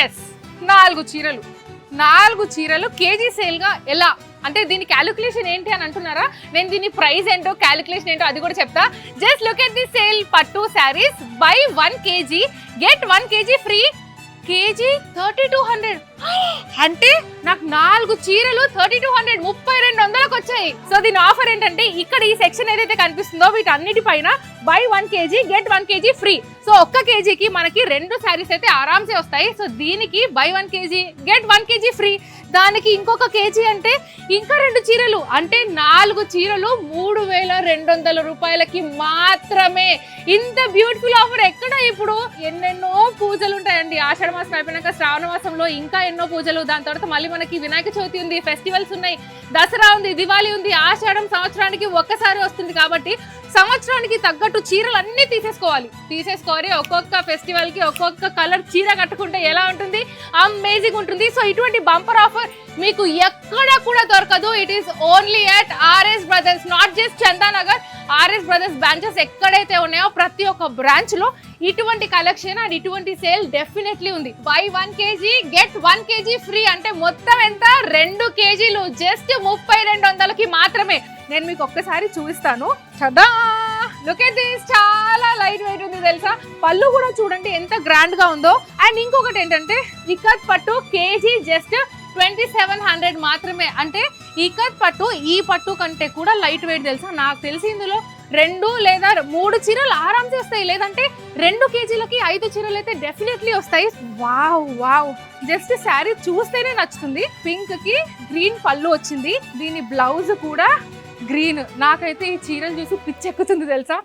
Yes 4 చీరలు KG sale గా ఎలా అంటే దీని క్యాలిక్యులేషన్ ఏంటి అని అంటున్నారా? నేను దీని ప్రైస్ ఏంటో క్యాలిక్యులేషన్ ఏంటో అది కూడా చెప్తా. Just look at the sale pattu saris. Buy 1 kg get 1 kg free. KG 3200 అంటే నాకు 4 చీరలు 3200 3200కి వచ్చాయి. సో దీని ఆఫర్ ఏంటంటే ఇక్కడ ఈ సెక్షన్ ఏదైతే కనిపిస్తుందో వీటన్నిటిపైన buy 1 kg get 1 kg free. So ఒక్క కేజీకి మనకి 2 శారీస్ అయితే ఆరామ్సే వస్తాయి. సో దీనికి by 1 kg get 1 kg free. దానికి ఇంకొక కేజీ అంటే ఇంకా 2 చీరలు అంటే 4 చీరలు 3200 రూపాయలకి మాత్రమే. ఇంత బ్యూటిఫుల్ ఆఫర్ ఎక్కడ? ఇప్పుడు ఎన్నెన్నో పూజలు ఉంటాయండి. ఆషాఢ మాసం అయిపోయినాక శ్రావణ మాసంలో ఇంకా ఎన్నో పూజలు, దాని తర్వాత మళ్ళీ మనకి వినాయక చవితి ఉంది, ఫెస్టివల్స్ ఉన్నాయి, దసరా ఉంది, దివాళీ ఉంది. ఆషాఢం సంవత్సరానికి ఒక్కసారి వస్తుంది కాబట్టి సంవత్సరానికి తగ్గట్టు చీరలు అన్ని తీసేసుకోవాలి. ఒక్కొక్క ఫెస్టివల్ కి ఒక్కొక్క కలర్ చీర కట్టుకుంటే ఎలా ఉంటుంది? అమేజింగ్ ఉంటుంది. సో ఇటువంటి బంపర్ ఆఫర్ మీకు ఎక్కడ కూడా దొరకదు. It is only at RS brothers, not just Chandanagar. RS brothers branches ఎక్కడైతే ఉన్నాయో ప్రతి ఒక్క బ్రాంచ్ లో ఇటువంటి కలెక్షన్ అండ్ ఇటువంటి సేల్ డెఫినెట్లీ ఉంది. By 1 kg get 1 kg free అంటే మొత్తం ఎంత? 2 కేజీలు జస్ట్ 3200కి మాత్రమే. నేను మీకు ఒక్కసారి చూపిస్తాను. చదా లుక్ ఎట్ దిస్, చాలా లైట్ వెయిట్ ఉంది తెలుసా. పళ్ళు కూడా చూడండి ఎంత గ్రాండ్ గా ఉందో. అండ్ ఇంకొకటి ఏంటంటే ఇక్కత్ పట్టు కేజీ జస్ట్ 2700 మాత్రమే. అంటే ఇక్కత్ పట్టు ఈ పట్టు కంటే కూడా లైట్ వెయిట్ తెలుసా. నాకు తెలిసి ఇందులో 2 లేదా 3 చీరలు ఆరామ్సే వస్తాయి. లేదంటే 2 కేజీలకి 5 చీరలు అయితే డెఫినెట్లీ వస్తాయి. వావ్ జస్ట్ శారీ చూస్తేనే నచ్చుతుంది. పింక్ కి గ్రీన్ పళ్ళు వచ్చింది. దీని బ్లౌజ్ కూడా గ్రీన్. నాకైతే ఈ చీరలు చూసి పిచ్చెక్కుతుంది తెలుసా.